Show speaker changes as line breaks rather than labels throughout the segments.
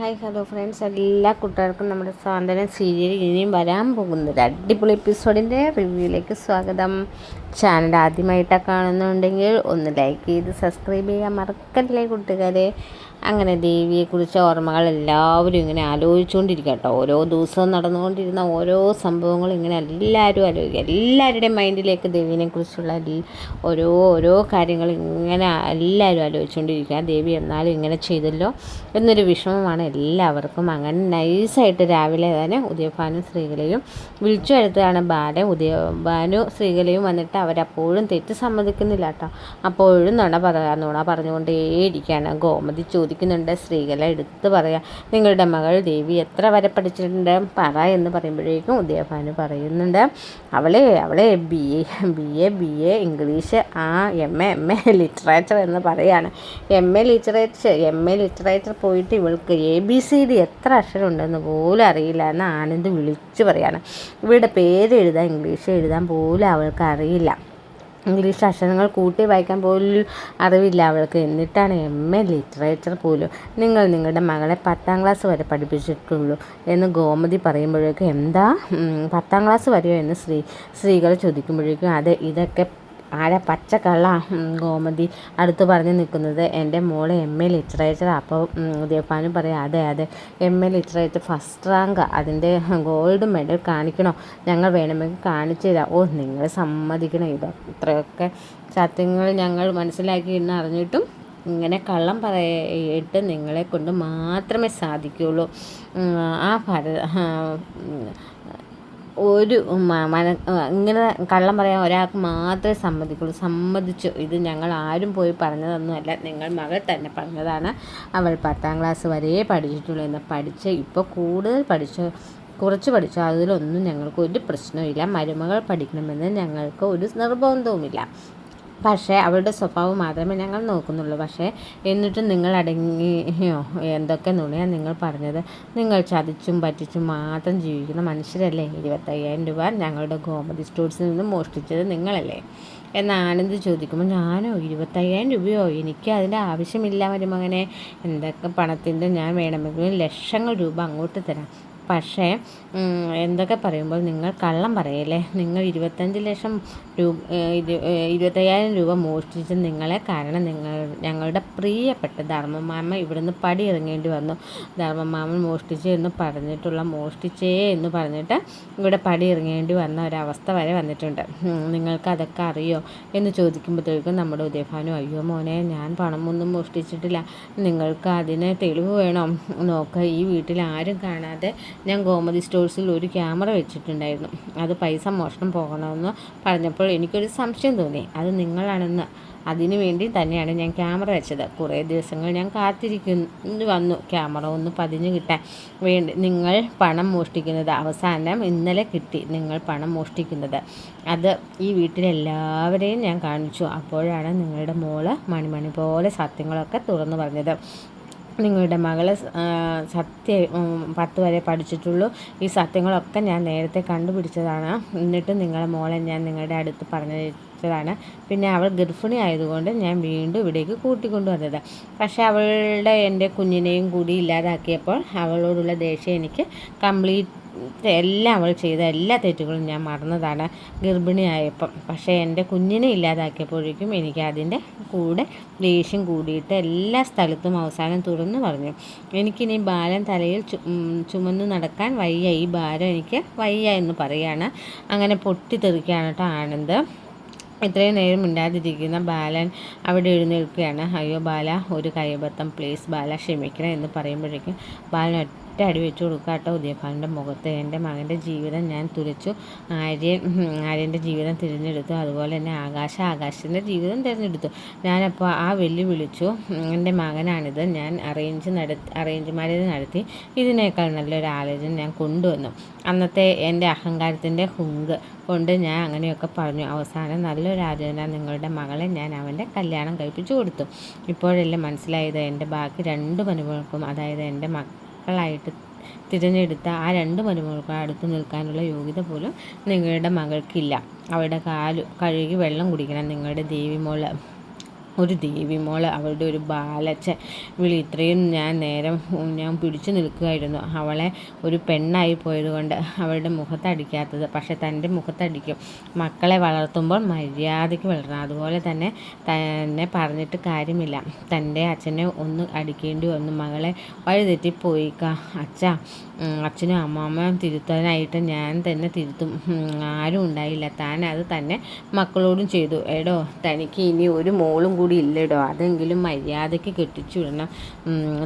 Hi hello friends, എല്ലാ കൂട്ടുകാർക്കും നമ്മുടെ സ്വാതന്ത്ര്യം സീരിയൽ ഇനിയും വരാൻ പോകുന്ന ഒരു അടിപൊളി എപ്പിസോഡിൻ്റെ റിവ്യൂയിലേക്ക് സ്വാഗതം. ചാനൽ ആദ്യമായിട്ടാണ് കാണുന്നുണ്ടെങ്കിൽ ഒന്ന് ലൈക്ക് ചെയ്ത് സബ്സ്ക്രൈബ് ചെയ്യാൻ മറക്കല്ലേ കൂട്ടുകാരെ. അങ്ങനെ ദേവിയെക്കുറിച്ച് ഓർമ്മകൾ എല്ലാവരും ഇങ്ങനെ ആലോചിച്ചുകൊണ്ടിരിക്കുക കേട്ടോ. ഓരോ ദിവസവും നടന്നുകൊണ്ടിരുന്ന ഓരോ സംഭവങ്ങളും ഇങ്ങനെ എല്ലാവരും ആലോചിക്കുക. എല്ലാവരുടെയും മൈൻഡിലേക്ക് ദേവിനെക്കുറിച്ചുള്ള ഓരോ കാര്യങ്ങൾ ഇങ്ങനെ എല്ലാവരും ആലോചിച്ചുകൊണ്ടിരിക്കുക. ദേവി എന്നാലും ഇങ്ങനെ ചെയ്തല്ലോ എന്നൊരു വിഷമമാണ് എല്ലാവർക്കും. അങ്ങനെ നൈസായിട്ട് രാവിലെ തന്നെ ഉദയഭാനു ശ്രീകലയും വിളിച്ചു വരുത്തതാണ് ഭാനു ശ്രീകലയും വന്നിട്ട് അവരപ്പോഴും തെറ്റ് സമ്മതിക്കുന്നില്ല കേട്ടോ. അപ്പോഴും നുണ പറഞ്ഞുകൊണ്ടേയിരിക്കുകയാണ്. ഗോമതി ചോദിക്കുന്നുണ്ട്, ശ്രീകല എടുത്ത് പറയാം, നിങ്ങളുടെ മകൾ ദേവി എത്ര വരെ പഠിച്ചിട്ടുണ്ട് പറ എന്ന് പറയുമ്പോഴേക്കും ഉദയഭാനു പറയുന്നുണ്ട്, അവളെ B A English, M A literature എന്ന് പറയാണ്. എം എ ലിറ്ററേച്ചർ പോയിട്ട് ഇവൾക്ക് ABCD എത്ര അക്ഷരം ഉണ്ടെന്ന് പോലും അറിയില്ല എന്ന് ആനന്ദ് വിളിച്ചു പറയാണ്. ഇവളുടെ പേര് എഴുതാൻ ഇംഗ്ലീഷ് എഴുതാൻ പോലും അവൾക്ക് അറിയില്ല. ഇംഗ്ലീഷ് അക്ഷരങ്ങൾ കൂട്ടി വായിക്കാൻ പോലും അറിവില്ല അവൾക്ക്. എന്നിട്ടാണ് MA ലിറ്ററേച്ചർ പോലും. നിങ്ങളുടെ മകളെ 10ാം ക്ലാസ് വരെ പഠിപ്പിച്ചിട്ടുള്ളൂ എന്ന് ഗോമതി പറയുമ്പോഴേക്കും, എന്താ 10ാം ക്ലാസ് വരെയോ എന്ന് സ്ത്രീകൾ ചോദിക്കുമ്പോഴേക്കും, അതെ, ഇതൊക്കെ ആരാ പച്ചക്കള്ള ഗോമതി അടുത്ത് പറഞ്ഞ് നിൽക്കുന്നത്, എൻ്റെ മോള് MA ലിറ്ററേച്ചർ. അപ്പോൾ ഉദയഭാനു പറയാം, അതെ MA ലിറ്ററേച്ചർ ഫസ്റ്റ് റാങ്ക്, അതിൻ്റെ ഗോൾഡ് മെഡൽ കാണിക്കണോ? ഞങ്ങൾ വേണമെങ്കിൽ കാണിച്ചു തരാം. നിങ്ങൾ സമ്മതിക്കണം. ഇത്രയൊക്കെ സത്യങ്ങൾ ഞങ്ങൾ മനസ്സിലാക്കി എന്ന് അറിഞ്ഞിട്ടും ഇങ്ങനെ കള്ളം പറയിട്ട് നിങ്ങളെ കൊണ്ട് മാത്രമേ സാധിക്കുകയുള്ളൂ. ഇങ്ങനെ കള്ളം പറയാൻ ഒരാൾക്ക് മാത്രമേ സമ്മതിച്ചു. ഇത് ഞങ്ങൾ ആരും പോയി പറഞ്ഞതൊന്നുമല്ല, നിങ്ങൾ മകൾ തന്നെ പറഞ്ഞതാണ്. അവൾ 10ാം ക്ലാസ് വരെ പഠിച്ചിട്ടുള്ളൂ എന്ന്. ഇപ്പോൾ കൂടുതൽ കുറച്ച് പഠിച്ചു, അതിലൊന്നും ഞങ്ങൾക്ക് ഒരു പ്രശ്നവുമില്ല. മരുമകൾ പഠിക്കണമെന്ന് ഞങ്ങൾക്ക് ഒരു നിർബന്ധവുമില്ല. പക്ഷേ അവളുടെ സ്വഭാവം മാത്രമേ ഞങ്ങൾ നോക്കുന്നുള്ളൂ. പക്ഷേ എന്നിട്ടും നിങ്ങൾ അടങ്ങിയോ? എന്തൊക്കെ നുണയാണ് നിങ്ങൾ പറഞ്ഞത്? നിങ്ങൾ ചതിച്ചും പറ്റിച്ചും മാത്രം ജീവിക്കുന്ന മനുഷ്യരല്ലേ? 25,000 രൂപ ഞങ്ങളുടെ ഗോമതി സ്റ്റോഴ്സിൽ നിന്ന് മോഷ്ടിച്ചത് നിങ്ങളല്ലേ എന്ന് ആനന്ദ് ചോദിക്കുമ്പോൾ, ഞാനോ 25,000 രൂപയോ? എനിക്ക് അതിൻ്റെ ആവശ്യമില്ല മരുമകനെ. എന്തൊക്കെ പണത്തിൻ്റെ ഞാൻ വേണമെങ്കിലും ലക്ഷങ്ങൾ രൂപ അങ്ങോട്ട് തരാം. പക്ഷേ എന്തൊക്കെ പറയുമ്പോൾ നിങ്ങൾ കള്ളം പറയല്ലേ? നിങ്ങൾ 25,000 രൂപ മോഷ്ടിച്ച് നിങ്ങളെ കാരണം ഞങ്ങളുടെ പ്രിയപ്പെട്ട ധർമ്മമാമ ഇവിടുന്ന് പടി ഇറങ്ങേണ്ടി വന്നു. ധർമ്മമാമൻ മോഷ്ടിച്ചേ എന്ന് പറഞ്ഞിട്ട് ഇവിടെ പടി ഇറങ്ങേണ്ടി വന്ന ഒരവസ്ഥ വരെ വന്നിട്ടുണ്ട്. നിങ്ങൾക്ക് അതൊക്കെ അറിയോ എന്ന് ചോദിക്കുമ്പോഴത്തേക്കും നമ്മുടെ ഉദയഭാനു, അയ്യോ മോനെ, ഞാൻ പണമൊന്നും മോഷ്ടിച്ചിട്ടില്ല. നിങ്ങൾക്ക് അതിന് തെളിവ് വേണോ? നോക്ക്, ഈ വീട്ടിൽ ആരും കാണാതെ ഞാൻ ഗോമതി സ്റ്റോഴ്സിൽ ഒരു ക്യാമറ വെച്ചിട്ടുണ്ടായിരുന്നു. അത് പൈസ മോഷണം പോകണമെന്ന് പറഞ്ഞപ്പോൾ എനിക്കൊരു സംശയം തോന്നി. അത് നിങ്ങളാണെന്ന്. അതിനു വേണ്ടി തന്നെയാണ് ഞാൻ ക്യാമറ വെച്ചത്. കുറേ ദിവസങ്ങൾ ഞാൻ കാത്തിരിക്കുന്നു വന്നു ക്യാമറ ഒന്ന് പതിഞ്ഞു കിട്ടാൻ വേണ്ടി. നിങ്ങൾ പണം മോഷ്ടിക്കുന്നത് അവസാനം ഇന്നലെ കിട്ടി. നിങ്ങൾ പണം മോഷ്ടിക്കുന്നത് അത് ഈ വീട്ടിലെല്ലാവരെയും ഞാൻ കാണിച്ചു. അപ്പോഴാണ് നിങ്ങളുടെ മോള് മണി പോലെ സത്യങ്ങളൊക്കെ തുറന്നു പറഞ്ഞത്. നിങ്ങളുടെ മകളെ 10 വരെ പഠിച്ചിട്ടുള്ളൂ. ഈ സത്യങ്ങളൊക്കെ ഞാൻ നേരത്തെ കണ്ടുപിടിച്ചതാണ്. എന്നിട്ട് നിങ്ങളുടെ മോളെ ഞാൻ നിങ്ങളുടെ അടുത്ത് പറഞ്ഞതാണ്. പിന്നെ അവൾ ഗർഭിണി ആയതുകൊണ്ട് ഞാൻ വീണ്ടും ഇവിടേക്ക് കൂട്ടിക്കൊണ്ടുവന്നത്. പക്ഷേ എൻ്റെ കുഞ്ഞിനെയും കൂടി ഇല്ലാതാക്കിയപ്പോൾ അവളോടുള്ള ദേഷ്യം എനിക്ക് എല്ലാം അവൾ ചെയ്ത എല്ലാ തെറ്റുകളും ഞാൻ മറന്നതാണ് ഗർഭിണിയായപ്പം. പക്ഷേ എൻ്റെ കുഞ്ഞിനെ ഇല്ലാതാക്കിയപ്പോഴേക്കും എനിക്ക് അതിൻ്റെ കൂടെ ദേഷ്യം കൂടിയിട്ട് എല്ലാ സ്ഥലത്തും അവസാനം തുറന്നു പറഞ്ഞു, എനിക്കിനി ബാലൻ തലയിൽ ചുമന്നു നടക്കാൻ വയ്യ, ഈ ഭാരം എനിക്ക് വയ്യ എന്ന് പറയാണ്. അങ്ങനെ പൊട്ടിത്തെറിക്കുകയാണ് കേട്ടോ ആനന്ദ്. ഇത്രയും നേരം മിണ്ടാതിരിക്കുന്ന ബാലൻ അവിടെ എഴുന്നേൽക്കുകയാണ്. അയ്യോ ബാല, ഒരു കൈബത്തം പ്ലീസ് ബാല, ക്ഷമിക്കണം എന്ന് പറയുമ്പോഴേക്കും ബാലൻ ഒറ്റ അടി വെച്ച് കൊടുക്കുക കേട്ടോ ഉദയഭാനുൻ്റെ മുഖത്ത്. എൻ്റെ മകൻ്റെ ജീവിതം ഞാൻ തുലച്ചു. ആര്യൻ്റെ ജീവിതം തിരഞ്ഞെടുത്തു. അതുപോലെ തന്നെ ആകാശിൻ്റെ ജീവിതം തിരഞ്ഞെടുത്തു. ഞാനപ്പോൾ വിളിച്ചു, എൻ്റെ മകനാണിത്. ഞാൻ അറേഞ്ച് മാരേജ് നടത്തി. ഇതിനേക്കാൾ നല്ലൊരു ആലോചന ഞാൻ കൊണ്ടുവന്നു. അന്നത്തെ എൻ്റെ അഹങ്കാരത്തിൻ്റെ ഹുങ്ക് കൊണ്ട് ഞാൻ അങ്ങനെയൊക്കെ പറഞ്ഞു. അവസാനം നല്ലൊരു ആലോചന, നിങ്ങളുടെ മകളെ ഞാൻ അവൻ്റെ കല്യാണം കഴിപ്പിച്ചു കൊടുത്തു. ഇപ്പോഴെല്ലാം മനസ്സിലായത് എൻ്റെ ബാക്കി 2 മരുമകൾക്കും, അതായത് എൻ്റെ മക്കളായിട്ട് തിരഞ്ഞെടുത്ത ആ 2 മരുമകൾക്കും അടുത്ത് നിൽക്കാനുള്ള യോഗ്യത പോലും നിങ്ങളുടെ മകൾക്കില്ല. അവളുടെ കാല് കഴുകി വെള്ളം കുടിക്കണം നിങ്ങളുടെ ദേവി മോള്. ഒരു ദേവിമോൾ, അവളുടെ ഒരു ബാലച്ചൻ വിളി. ഇത്രയും നേരം ഞാൻ പിടിച്ചു നിൽക്കുകയായിരുന്നു. അവളെ ഒരു പെണ്ണായി പോയതുകൊണ്ട് അവളുടെ മുഖത്തടിക്കാത്തത്, പക്ഷെ തൻ്റെ മുഖത്തടിക്കും. മക്കളെ വളർത്തുമ്പോൾ മര്യാദയ്ക്ക് വളരണം. അതുപോലെ തന്നെ പറഞ്ഞിട്ട് കാര്യമില്ല. തൻ്റെ അച്ഛനെ ഒന്ന് അടിക്കേണ്ടി വന്നു. മകളെ വഴിതെറ്റിപ്പോയിക്ക അച്ഛനും അമ്മാമ്മയും തിരുത്താനായിട്ട് ഞാൻ തന്നെ തിരുത്തും. ആരും ഉണ്ടായില്ല. താൻ അത് തന്നെ മക്കളോടും ചെയ്തു. എടോ, തനിക്ക് ഇനി ഒരു മോളും കൂടി ഇല്ലടോ, അതെങ്കിലും മര്യാദയ്ക്ക് കെട്ടിച്ചു വിടണം,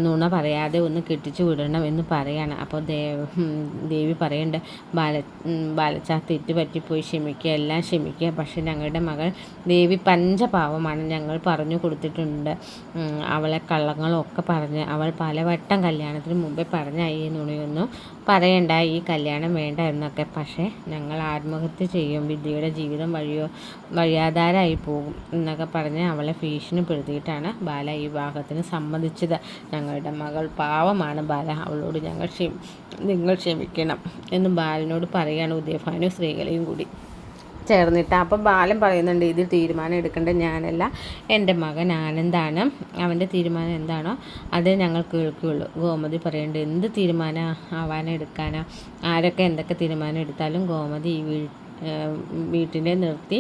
നുണ പറയാതെ ഒന്ന് കെട്ടിച്ചു വിടണം എന്ന് പറയാണ്. അപ്പോൾ ദേവി പറയണ്ട്, ബാലച്ച തെറ്റ് പറ്റിപ്പോയി, ക്ഷമിക്കുക, എല്ലാം ക്ഷമിക്കുക. പക്ഷെ ഞങ്ങളുടെ മകൾ ദേവി പഞ്ചപാവമാണ്. ഞങ്ങൾ പറഞ്ഞു കൊടുത്തിട്ടുണ്ട്. അവളെ കള്ളങ്ങളൊക്കെ പറഞ്ഞ് അവൾ പലവട്ടം കല്യാണത്തിന് മുമ്പേ പറഞ്ഞ ഈ നുണയൊന്നും പറയണ്ട, ഈ കല്യാണം വേണ്ട എന്നൊക്കെ. പക്ഷേ ഞങ്ങൾ ആത്മഹത്യ ചെയ്യും, വിദ്യയുടെ ജീവിതം വഴിയാധാരമായി പോകും എന്നൊക്കെ പറഞ്ഞ് അവളെ ഭീഷണിപ്പെടുത്തിയിട്ടാണ് ബാല ഈ വിവാഹത്തിന് സമ്മതിച്ചത്. ഞങ്ങളുടെ മകൾ പാവമാണ് ബാല, അവളോട് നിങ്ങൾ ക്ഷമിക്കണം എന്ന് ബാലനോട് പറയുകയാണ് ഉദയഭാനു ശ്രീകലയും കൂടി ചേർന്നിട്ട്. അപ്പം ബാലൻ പറയുന്നുണ്ട്, ഇത് തീരുമാനം എടുക്കേണ്ടത് ഞാനല്ല, എൻ്റെ മകൻ ആനന്ദാണ്. അവൻ്റെ തീരുമാനം എന്താണോ അതേ ഞങ്ങൾ കേൾക്കുകയുള്ളൂ. ഗോമതി പറയേണ്ടത്, എന്ത് തീരുമാനം ആവാനെടുക്കാനാ? ആരൊക്കെ എന്തൊക്കെ തീരുമാനം എടുത്താലും ഗോമതി ഈ വീട്ടിനെ നിർത്തി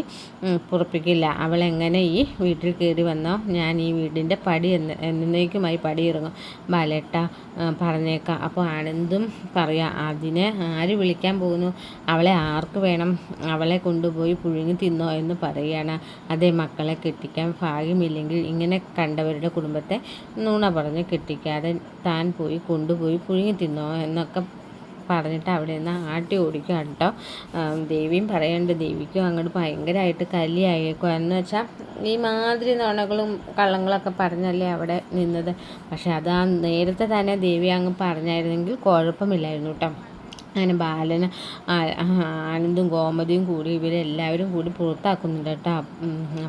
പുറപ്പിക്കില്ല. അവളെങ്ങനെ ഈ വീട്ടിൽ കയറി വന്നോ ഞാൻ ഈ വീടിൻ്റെ പടി എന്നേക്കുമായി പടിയിറങ്ങും. ബാലേട്ട പറഞ്ഞേക്കാം. അപ്പോൾ ആനന്ദും പറയാം, അതിനെ ആര് വിളിക്കാൻ പോകുന്നു? അവളെ ആർക്ക് വേണം? അവളെ കൊണ്ടുപോയി പുഴുങ്ങി തിന്നോ എന്ന് പറയുകയാണ്. അതേ, മക്കളെ കെട്ടിക്കാൻ ഭാഗ്യമില്ലെങ്കിൽ ഇങ്ങനെ കണ്ടവരുടെ കുടുംബത്തെ നുണ പറഞ്ഞ് കെട്ടിക്കാതെ താൻ കൊണ്ടുപോയി പുഴുങ്ങി തിന്നോ എന്നൊക്കെ പറഞ്ഞിട്ട് അവിടെ നിന്ന് ആട്ടി ഓടിക്കുക കേട്ടോ. ദേവിയും പറയേണ്ട, ദേവിക്കും അങ്ങോട്ട് ഭയങ്കരമായിട്ട് കല്ലിയായേക്കുക. എന്ന് വെച്ചാൽ ഈ മാതിരി നുണകളും കള്ളങ്ങളൊക്കെ പറഞ്ഞല്ലേ അവിടെ നിന്നത്. പക്ഷെ അത് നേരത്തെ തന്നെ ദേവി അങ്ങ് പറഞ്ഞായിരുന്നെങ്കിൽ കുഴപ്പമില്ലായിരുന്നു കേട്ടോ. അങ്ങനെ ബാലന് ആനന്ദും ഗോമതിയും കൂടി ഇവരെല്ലാവരും കൂടി പുറത്താക്കുന്നുണ്ട് കേട്ടോ.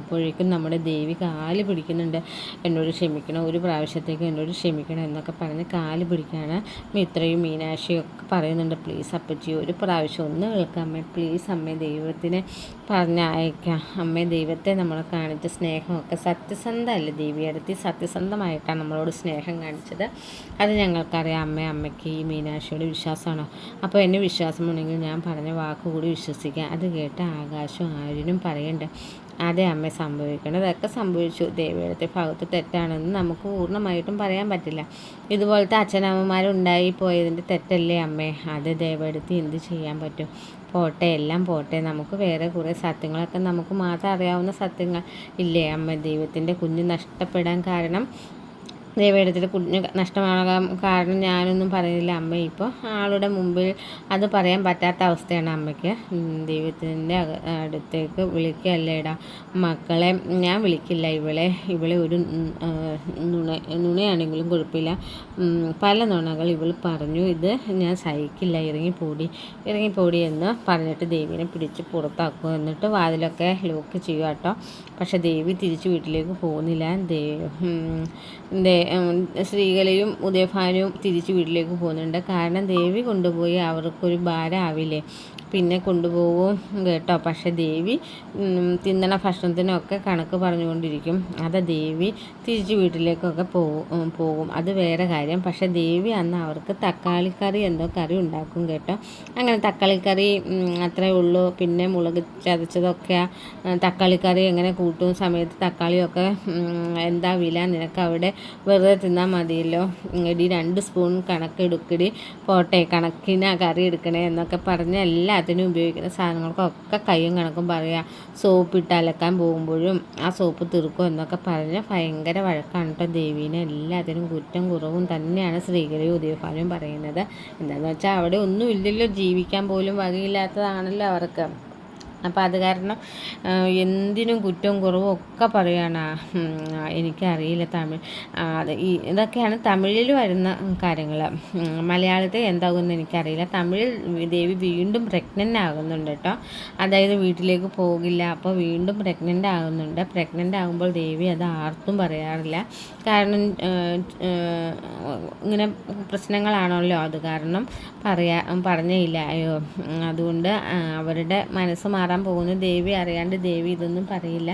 അപ്പോഴേക്കും നമ്മുടെ ദേവി കാല് പിടിക്കുന്നുണ്ട്, എന്നോട് ക്ഷമിക്കണം, ഒരു പ്രാവശ്യത്തേക്ക് എന്നോട് ക്ഷമിക്കണം എന്നൊക്കെ പറഞ്ഞ് കാല് പിടിക്കുകയാണ്. മിത്രയും മീനാക്ഷിയും ഒക്കെ പറയുന്നുണ്ട്, പ്ലീസ് അപ്പച്ചി ഒരു പ്രാവശ്യം ഒന്ന് കേൾക്കാം അമ്മേ, പ്ലീസ് അമ്മേ, ദൈവത്തിനെ പറഞ്ഞയക്കാം അമ്മേ, ദൈവത്തെ നമ്മൾ കാണിച്ച സ്നേഹമൊക്കെ സത്യസന്ധമല്ല, ദേവിയടുത്ത് സത്യസന്ധമായിട്ടാണ് നമ്മളോട് സ്നേഹം കാണിച്ചത്. അത് ഞങ്ങൾക്കറിയാം അമ്മേ. അമ്മയ്ക്ക് ഈ മീനാക്ഷിയോട് വിശ്വാസമാണോ? അപ്പോൾ എന്നെ വിശ്വാസമുണ്ടെങ്കിൽ ഞാൻ പറഞ്ഞ വാക്കുകൂടി വിശ്വസിക്കുക. അത് കേട്ട് ആകാശവും ആര്യനും പറയണ്ട, അതെ അമ്മ, സംഭവിക്കേണ്ടതൊക്കെ സംഭവിച്ചു. ദേവിയുടെ ഭാഗത്ത് തെറ്റാണെന്ന് നമുക്ക് പൂർണ്ണമായിട്ടും പറയാൻ പറ്റില്ല. ഇതുപോലത്തെ അച്ഛനമ്മമാരുണ്ടായി പോയതിൻ്റെ തെറ്റല്ലേ അമ്മേ? അത് ദേവിയെടുത്ത് എന്ത് ചെയ്യാൻ പറ്റും? പോട്ടെ, എല്ലാം പോട്ടെ. നമുക്ക് വേറെ കുറേ സത്യങ്ങളൊക്കെ നമുക്ക് മാത്രം അറിയാവുന്ന സത്യങ്ങൾ ഇല്ലേ അമ്മ? ദൈവത്തിൻ്റെ കുഞ്ഞ് നഷ്ടപ്പെടാൻ കാരണം, ദേവിയുടെ കുഞ്ഞ് നഷ്ടമാകാൻ കാരണം ഞാനൊന്നും പറയുന്നില്ല അമ്മ. ഇപ്പോൾ ആളുടെ മുമ്പിൽ അത് പറയാൻ പറ്റാത്ത അവസ്ഥയാണ് അമ്മയ്ക്ക്. ദൈവത്തിൻ്റെ അടുത്തേക്ക് വിളിക്കുകയല്ലേടാ മക്കളെ, ഞാൻ വിളിക്കില്ല. ഇവളെ ഒരു നുണയാണെങ്കിലും കുഴപ്പമില്ല, പല നുണകൾ ഇവൾ പറഞ്ഞു, ഇത് ഞാൻ സഹിക്കില്ല, ഇറങ്ങിപ്പോടി എന്ന് പറഞ്ഞിട്ട് ദേവിനെ പിടിച്ച് പുറത്താക്കുക. എന്നിട്ട് വാതിലൊക്കെ ലോക്ക് ചെയ്യുക കേട്ടോ. പക്ഷെ ദേവി തിരിച്ച് വീട്ടിലേക്ക് പോകുന്നില്ല. ശ്രീകലയും ഉദയഭാനുവും തിരിച്ച് വീട്ടിലേക്ക് പോകുന്നുണ്ട്. കാരണം ദേവി കൊണ്ടുപോയി അവർക്കൊരു ഭാരം ആവില്ലേ, പിന്നെ കൊണ്ടുപോകും കേട്ടോ. പക്ഷെ ദേവി തിന്നണ ഭക്ഷണത്തിനൊക്കെ കണക്ക് പറഞ്ഞുകൊണ്ടിരിക്കും. അത് ദേവി തിരിച്ച് വീട്ടിലേക്കൊക്കെ പോകും, അത് വേറെ കാര്യം. പക്ഷെ ദേവി അന്ന് അവർക്ക് തക്കാളിക്കറി എന്തോ കറി ഉണ്ടാക്കും കേട്ടോ. അങ്ങനെ തക്കാളിക്കറി അത്രേ ഉള്ളൂ. പിന്നെ മുളക് ചതച്ചതൊക്കെ, തക്കാളിക്കറി എങ്ങനെ കൂട്ടും സമയത്ത് തക്കാളിയൊക്കെ എന്താ വില, നിനക്ക് അവിടെ വെറുതെ തിന്നാൽ മതിയല്ലോ, എടി 2 സ്പൂൺ കണക്കെടുക്കടി, പോട്ടെ കണക്കിന് കറി എടുക്കണേ എന്നൊക്കെ പറഞ്ഞ് എല്ലാത്തിനും ഉപയോഗിക്കുന്ന സാധനങ്ങൾക്കൊക്കെ കയ്യും കണക്കും പറയുക. സോപ്പിട്ട് അലക്കാൻ പോകുമ്പോഴും ആ സോപ്പ് തീർക്കും എന്നൊക്കെ പറഞ്ഞ് ഭയങ്കര വഴക്കാണ് കേട്ടോ. ദേവീനെ എല്ലാത്തിനും കുറ്റം കുറവും തന്നെയാണ് ശ്രീകലയും ഉദയഭാനുവും പറയുന്നത്. എന്താണെന്ന് വെച്ചാൽ അവിടെ ഒന്നും ഇല്ലല്ലോ, ജീവിക്കാൻ പോലും വകയില്ലാത്തതാണല്ലോ അവർക്ക്. അപ്പോൾ അത് കാരണം എന്തിനും കുറ്റവും കുറവും ഒക്കെ പറയുകയാണ്. എനിക്കറിയില്ല തമിഴ്, ഇതൊക്കെയാണ് തമിഴിൽ വരുന്ന കാര്യങ്ങൾ. മലയാളത്തിൽ എന്താകുമെന്ന് എനിക്കറിയില്ല. തമിഴിൽ ദേവി വീണ്ടും പ്രഗ്നൻ്റ് ആകുന്നുണ്ട് കേട്ടോ. അതായത് വീട്ടിലേക്ക് പോകില്ല, അപ്പോൾ വീണ്ടും പ്രഗ്നൻ്റ് ആകുന്നുണ്ട്. പ്രഗ്നൻ്റ് ആകുമ്പോൾ ദേവി അത് ആർത്തും പറയാറില്ല. കാരണം ഇങ്ങനെ പ്രശ്നങ്ങളാണല്ലോ, അത് കാരണം പറഞ്ഞില്ല. അതുകൊണ്ട് അവരുടെ മനസ്സ് മാറാൻ പോകുന്നത്. ദേവി അറിയാണ്ട് ദേവി ഇതൊന്നും പറയില്ല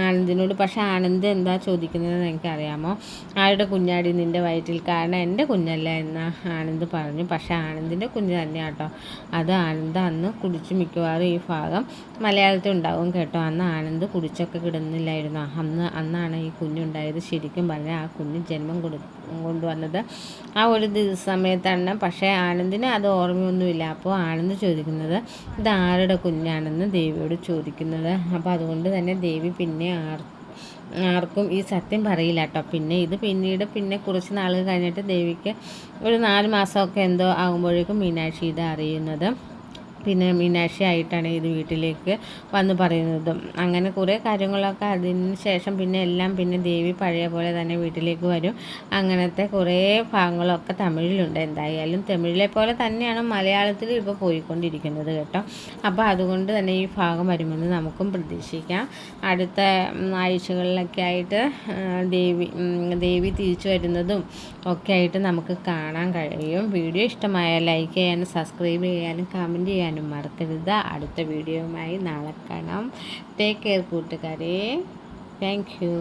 ആനന്ദിനോട്. പക്ഷേ ആനന്ദ് എന്താ ചോദിക്കുന്നതെന്ന് എനിക്കറിയാമോ? ആരുടെ കുഞ്ഞാടി നിൻ്റെ വയറ്റിൽ? കാരണം എൻ്റെ കുഞ്ഞല്ല എന്ന് ആനന്ദ് പറഞ്ഞു. പക്ഷേ ആനന്ദിൻ്റെ കുഞ്ഞ് തന്നെയാണ് കേട്ടോ അത്. ആനന്ദ് അന്ന് കുടിച്ച് മിക്കവാറും ഈ ഭാഗം മലയാളത്തിൽ ഉണ്ടാവും കേട്ടോ. അന്ന് ആനന്ദ് കുടിച്ചൊക്കെ കിടന്നില്ലായിരുന്നു. അന്നാണ് ഈ കുഞ്ഞുണ്ടായത്. ശരിക്കും പറഞ്ഞാൽ ആ കുഞ്ഞ് ജന്മം കൊണ്ടുവന്നത് ആ ഒരു സമയത്താണ്. പക്ഷേ ആനന്ദിന് അത് ഓർമ്മയൊന്നുമില്ല. അപ്പോൾ ആനന്ദ് ചോദിക്കുന്നത് ഇത് ആരുടെ കുഞ്ഞാണെന്ന് ദേവിയോട് ചോദിക്കുന്നത്. അപ്പോൾ അതുകൊണ്ട് തന്നെ ദേവി പിന്നെ ആർക്കും ഈ സത്യം പറയില്ല കേട്ടോ. പിന്നെ കുറച്ച് നാൾ കഴിഞ്ഞിട്ട് ദേവിക്ക് ഒരു 4 മാസമൊക്കെ എന്തോ ആകുമ്പോഴേക്കും മീനാക്ഷി ഇത് അറിയുന്നത്. പിന്നെ മീനാക്ഷി ആയിട്ടാണ് ഇത് വീട്ടിലേക്ക് വന്ന് പറയുന്നതും. അങ്ങനെ കുറേ കാര്യങ്ങളൊക്കെ അതിന് ശേഷം പിന്നെ ദേവി പഴയ പോലെ തന്നെ വീട്ടിലേക്ക് വരും. അങ്ങനത്തെ കുറേ ഭാഗങ്ങളൊക്കെ തമിഴിലുണ്ട്. എന്തായാലും തമിഴിലെ പോലെ തന്നെയാണ് മലയാളത്തിൽ ഇപ്പോൾ പോയിക്കൊണ്ടിരിക്കുന്നത് കേട്ടോ. അപ്പോൾ അതുകൊണ്ട് തന്നെ ഈ ഭാഗം വരുമെന്ന് നമുക്കും പ്രതീക്ഷിക്കാം. അടുത്ത ആഴ്ചകളിലൊക്കെ ആയിട്ട് ദേവി തിരിച്ചു വരുന്നതും ഒക്കെ ആയിട്ട് നമുക്ക് കാണാൻ കഴിയും. വീഡിയോ ഇഷ്ടമായാൽ ലൈക്ക് ചെയ്യാനും സബ്സ്ക്രൈബ് ചെയ്യാനും കമൻറ്റ് ചെയ്യാനും മറക്കരുത്. അടുത്ത വീഡിയോയുമായി നാളെ കാണാം. ടേക്ക് കെയർ കൂട്ടുകാരെ. Thank you.